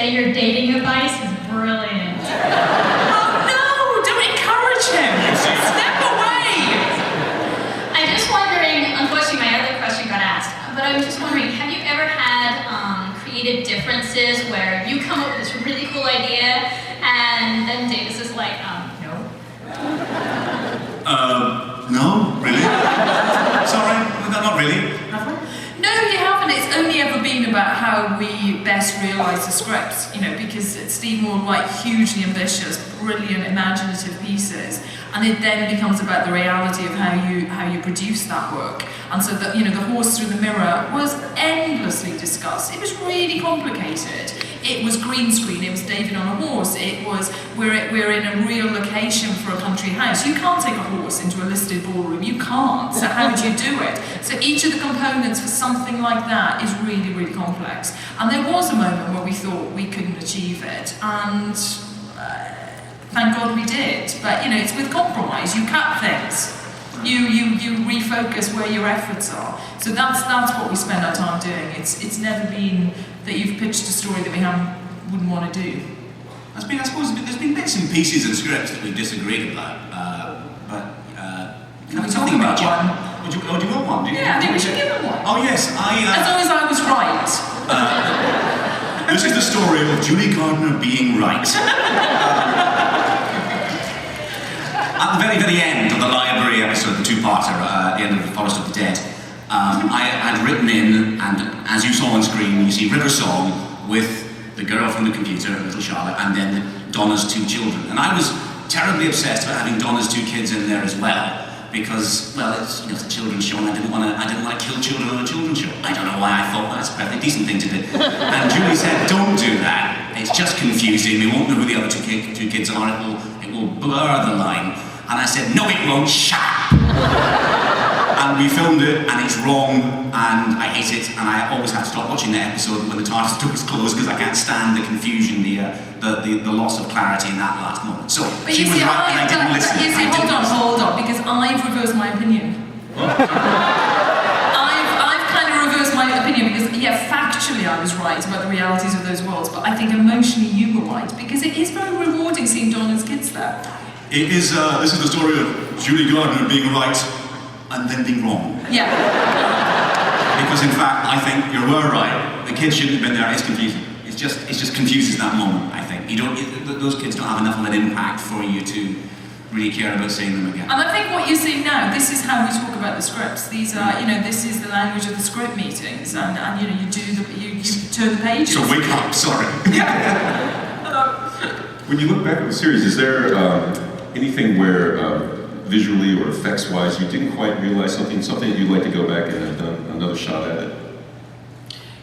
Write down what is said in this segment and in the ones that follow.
say your dating advice is brilliant. Oh no! Don't encourage him! Step away! I'm just wondering, unfortunately my other question got asked, but I'm just wondering, have you ever had creative differences where you come up with this really cool idea and then Davis is like, no? No, really? Sorry, not really. Have we? No, you haven't. It's only ever been about how we best realise the scripts, you know, because Stephen will write hugely ambitious, brilliant, imaginative pieces, and it then becomes about the reality of how you produce that work. And so that, you know, the horse through the mirror was endlessly discussed. It was really complicated. It was green screen, it was David on a horse, it was, we're in a real location for a country house. You can't take a horse into a listed ballroom, you can't, so how would you do it? So each of the components for something like that is really, really complex. And there was a moment where we thought we couldn't achieve it, and thank God we did. But you know, it's with compromise, you cut things. You refocus where your efforts are. So that's what we spend our time doing. It's never been that you've pitched a story that we wouldn't want to do. I suppose there's been bits and pieces in scripts that we've disagreed about, Can we talk about one? Do you want one? Yeah, I think we should give him one. Oh yes, as long as I was right. This is the story of Julie Gardner being right. At the very, very end of the library episode, the two-parter, at the end of The Forest of the Dead, I had written in, and as you saw on screen, you see River Song with the girl from the computer, little Charlotte, and then Donna's two children. And I was terribly obsessed about having Donna's two kids in there as well, because, well, it's, you know, it's a children's show, and I didn't want to kill children on a children's show. I don't know why I thought that's a perfectly decent thing to do. And Julie said, don't do that. It's just confusing. We won't know who the other two kids are. It will blur the line. And I said, no, it won't, shut up! And we filmed it, and it's wrong, and I hate it, and I always have to stop watching the episode when the TARDIS door is closed because I can't stand the confusion, the loss of clarity in that last moment. So, but she was right, and I didn't listen. You see, hold on, because I've reversed my opinion. I've kind of reversed my opinion because, yeah, factually I was right about the realities of those worlds, but I think emotionally you were right, because it is very rewarding seeing Donna's kids there. It is, this is the story of Julie Gardner being right and then being wrong. Yeah. Because in fact, I think you were right. The kids shouldn't have been there. It's confusing. It just confuses that moment, I think. Those kids don't have enough of an impact for you to really care about seeing them again. And I think what you're seeing now, this is how we talk about the scripts. These are, you know, this is the language of the script meetings, and you know, you turn the pages. So wake up, sorry. When you look back at the series, is there anything where visually or effects-wise you didn't quite realize something that you'd like to go back and have done another shot at it?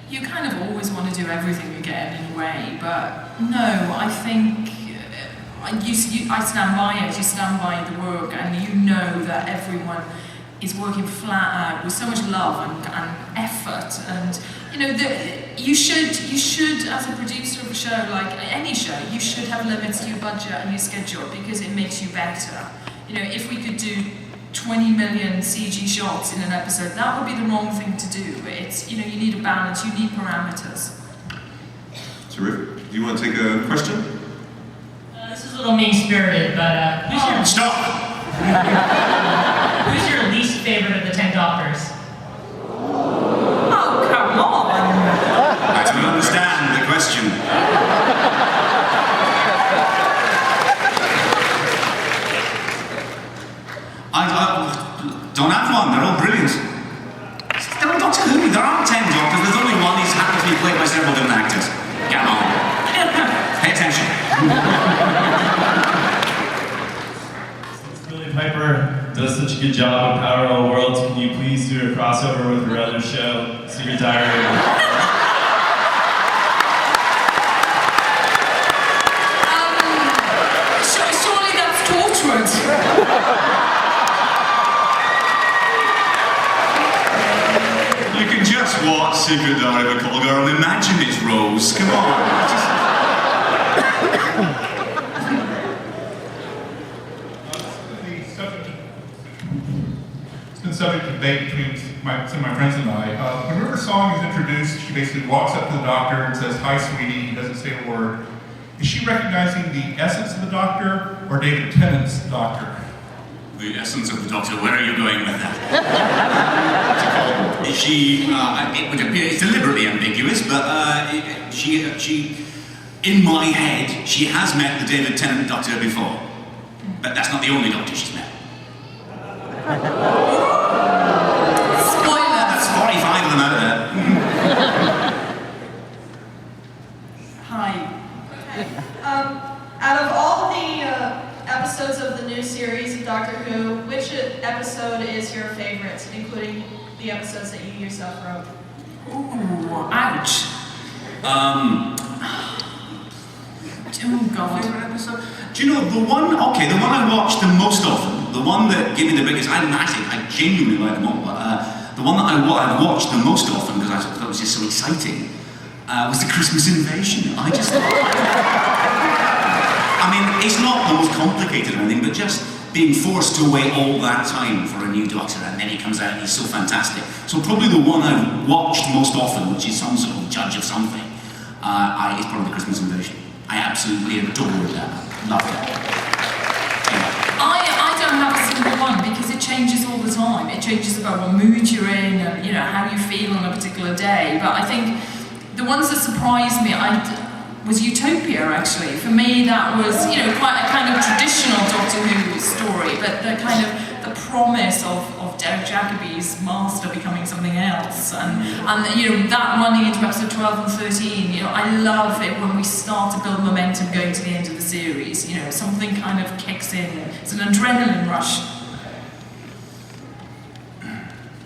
You kind of always want to do everything you get in a way, but no, I think I stand by it. You stand by the work, and you know that everyone is working flat out with so much love and effort, and you know that you should as a producer of a show, like any show, you should have limits to your budget and your schedule because it makes you better. You know, if we could do 20 million CG shots in an episode, that would be the wrong thing to do. But it's, you know, you need a balance, you need parameters. Terrific. Do you want to take a question? This is a little mean-spirited, but Stop! Who's your least favorite of the 10 Doctors? Oh, come on! I don't understand the question. I don't have one, they're all brilliant. They're all Doctor Who, there aren't 10 Doctors, there's only one, he's happens to be played by several different actors. Come on. Pay attention. Since Billy Piper does such a good job in Parallel Worlds, can you please do a crossover with her other show, Secret Diary? Surely that's torturous. You can just watch Secret Diary of a Call Girl and imagine it's Rose. Come on. It's been subject to debate between my friends and I, when River Song is introduced, she basically walks up to the doctor and says, "Hi, sweetie," he doesn't say a word. Is she recognizing the essence of the Doctor or David Tennant's Doctor? The essence of the Doctor, where are you going with that? It would appear it's deliberately ambiguous, but she, in my head, she has met the David Tennant Doctor before. But that's not the only Doctor she's met. Spoiler! That's 45 of them out there. Hi. Out of all the episodes of the new series of Doctor Who, which episode is your favorite, including the episodes that you yourself wrote? Ooh, ouch. Oh God. Favorite episode? Do you know the one I watched the most often, the one that gave me the biggest, I genuinely like them all, but the one that I watched the most often because I thought it was just so exciting was the Christmas Invasion. I mean, it's not the most complicated or anything, but just being forced to wait all that time for a new Doctor, and then he comes out and he's so fantastic. So probably the one I've watched most often, which is some sort of judge of something, is probably the Christmas Invasion. I absolutely adored that. Loved it. I don't have a single one because it changes all the time. It changes about what mood you're in and how you feel on a particular day. But I think the ones that surprised me was Utopia, actually. For me, that was quite a kind of traditional Doctor Who story, but the kind of the promise of Derek Jacobi's master becoming something else, and that running into episode 12 and 13. I love it when we start to build momentum going to the end of the series. Something kind of kicks in. It's an adrenaline rush.